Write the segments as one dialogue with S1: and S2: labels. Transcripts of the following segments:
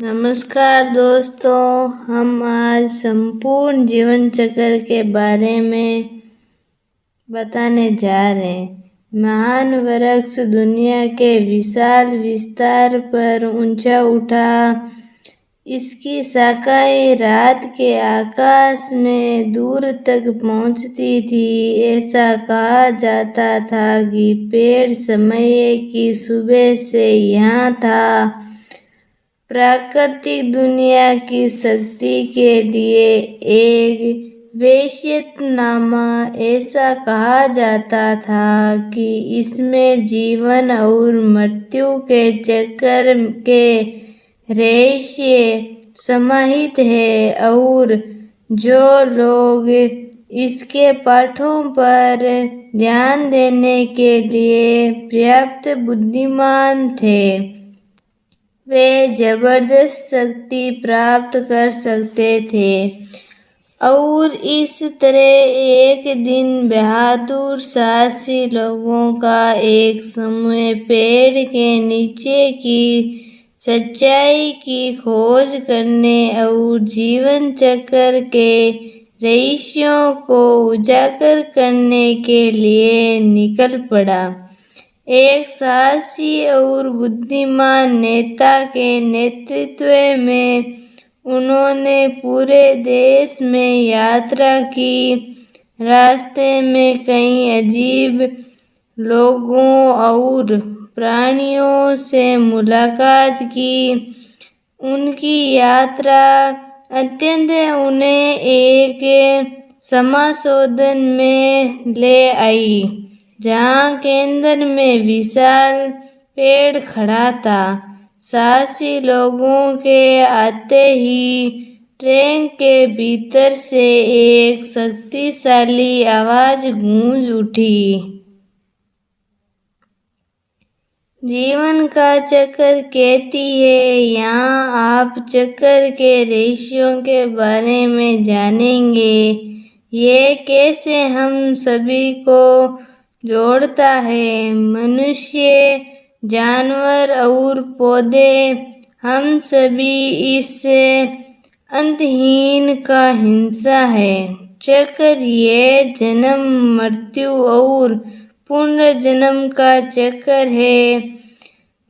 S1: नमस्कार दोस्तों, हम आज संपूर्ण जीवन चक्र के बारे में बताने जा रहे हैं। महान वृक्ष दुनिया के विशाल विस्तार पर ऊंचा उठा। इसकी शाखाएं रात के आकाश में दूर तक पहुंचती थी। ऐसा कहा जाता था कि पेड़ समय की सुबह से यहाँ था। प्राकृतिक दुनिया की शक्ति के लिए एक वैश्यनामा ऐसा कहा जाता था कि इसमें जीवन और मृत्यु के चक्र के रहस्य समाहित है और जो लोग इसके पाठों पर ध्यान देने के लिए पर्याप्त बुद्धिमान थे वे जबरदस्त शक्ति प्राप्त कर सकते थे। और इस तरह एक दिन बहादुर साहसी लोगों का एक समूह पेड़ के नीचे की सच्चाई की खोज करने और जीवन चक्र के रहस्यों को उजागर करने के लिए निकल पड़ा। एक साहसी और बुद्धिमान नेता के नेतृत्व में उन्होंने पूरे देश में यात्रा की। रास्ते में कई अजीब लोगों और प्राणियों से मुलाकात की। उनकी यात्रा अत्यंत उन्हें एक समाशोधन में ले आई, जहाँ केंद्र में विशाल पेड़ खड़ा था। साहसी लोगों के आते ही ट्रेन के भीतर से एक शक्तिशाली आवाज गूंज उठी। जीवन का चक्र कहती है। यहाँ आप चक्र के रहस्यों के बारे में जानेंगे। ये कैसे हम सभी को जोड़ता है। मनुष्य, जानवर और पौधे, हम सभी इस अंतहीन का हिस्सा है। चक्र ये जन्म, मृत्यु और पुनर्जन्म का चक्र है।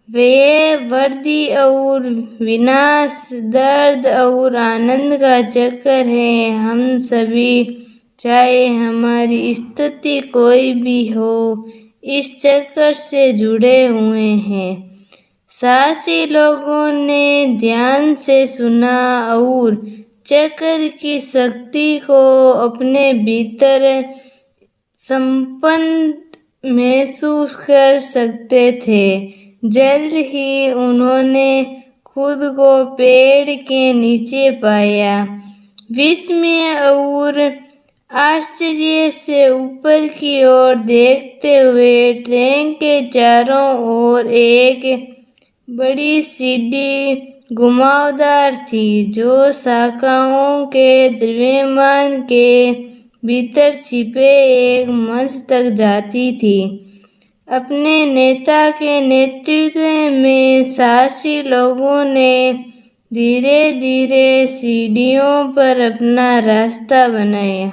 S1: वे वृद्धि और विनाश, दर्द और आनंद का चक्र है। हम सभी, चाहे हमारी स्थिति कोई भी हो, इस चक्र से जुड़े हुए हैं। साहसी लोगों ने ध्यान से सुना और चक्र की शक्ति को अपने भीतर संपन्न महसूस कर सकते थे। जल्द ही उन्होंने खुद को पेड़ के नीचे पाया। विस्मय और आश्चर्य से ऊपर की ओर देखते हुए ट्रेन के चारों ओर एक बड़ी सीढ़ी घुमावदार थी, जो शाखाओं के द्रव्यमान के भीतर छिपे एक मंच तक जाती थी। अपने नेता के नेतृत्व में साहसी लोगों ने धीरे धीरे सीढ़ियों पर अपना रास्ता बनाया।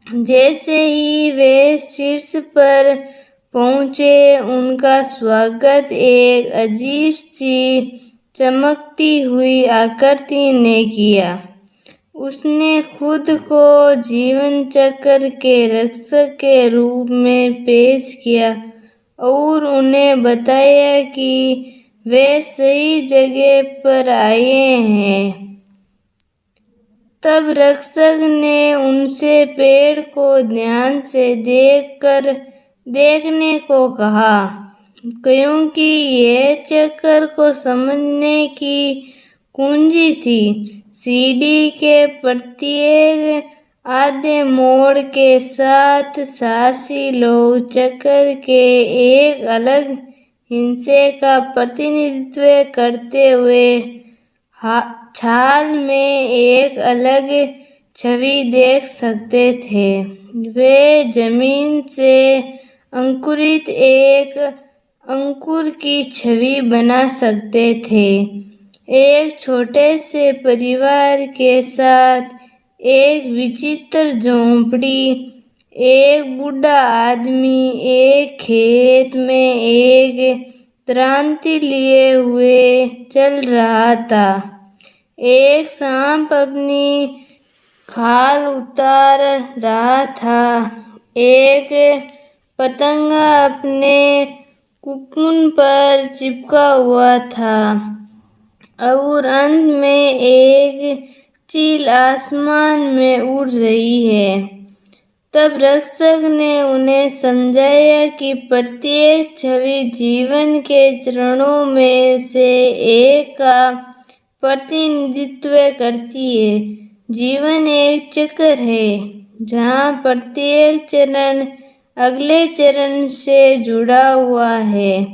S1: जैसे ही वे शीर्ष पर पहुंचे, उनका स्वागत एक अजीब सी चमकती हुई आकृति ने किया। उसने खुद को जीवन चक्र के रक्षक के रूप में पेश किया और उन्हें बताया कि वे सही जगह पर आए हैं। तब रक्षक ने उनसे पेड़ को ध्यान से देखने को कहा, क्योंकि यह चक्र को समझने की कुंजी थी। सीढ़ी के प्रत्येक आधे मोड़ के साथ साहसी लोग चक्र के एक अलग हिस्से का प्रतिनिधित्व करते हुए छाल में एक अलग छवि देख सकते थे। वे जमीन से अंकुरित एक अंकुर की छवि बना सकते थे। एक छोटे से परिवार के साथ एक विचित्र झोंपड़ी। एक बूढ़ा आदमी एक खेत में एक क्रांति लिए हुए चल रहा था। एक सांप अपनी खाल उतार रहा था। एक पतंगा अपने कुकुन पर चिपका हुआ था और अंत में एक चील आसमान में उड़ रही है। तब रक्षक ने उन्हें समझाया कि प्रत्येक छवि जीवन के चरणों में से एक का प्रतिनिधित्व करती है। जीवन एक चक्र है जहाँ प्रत्येक चरण अगले चरण से जुड़ा हुआ है,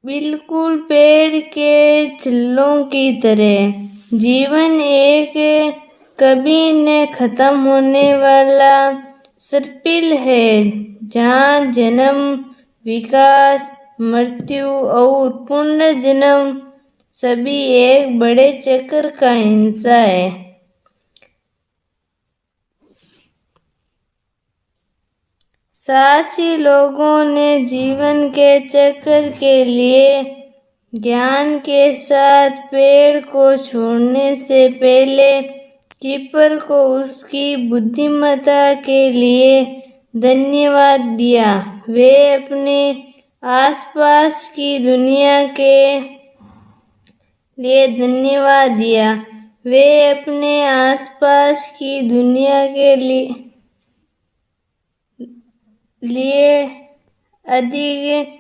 S1: बिल्कुल पेड़ के छल्लों की तरह। जीवन एक कभी न खत्म होने वाला सर्पिल है जहाँ जन्म, विकास, मृत्यु और पुनर्जन्म सभी एक बड़े चक्र का हिस्सा है। साहसी लोगों ने जीवन के चक्र के लिए ज्ञान के साथ पेड़ को छोड़ने से पहले कीपर को उसकी बुद्धिमत्ता के लिए धन्यवाद दिया। वे अपने आसपास की दुनिया के लिए धन्यवाद दिया। वे अपने आसपास की दुनिया के लिए अधिक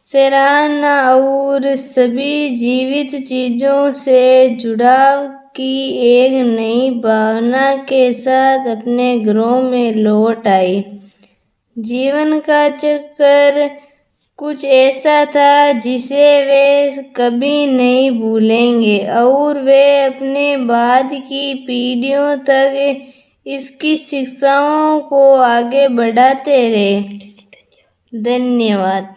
S1: सराहना और सभी जीवित चीजों से जुड़ाव की एक नई भावना के साथ अपने ग्रह में लौट आई। जीवन का चक्कर कुछ ऐसा था जिसे वे कभी नहीं भूलेंगे और वे अपने बाद की पीढ़ियों तक इसकी शिक्षाओं को आगे बढ़ाते रहे। धन्यवाद।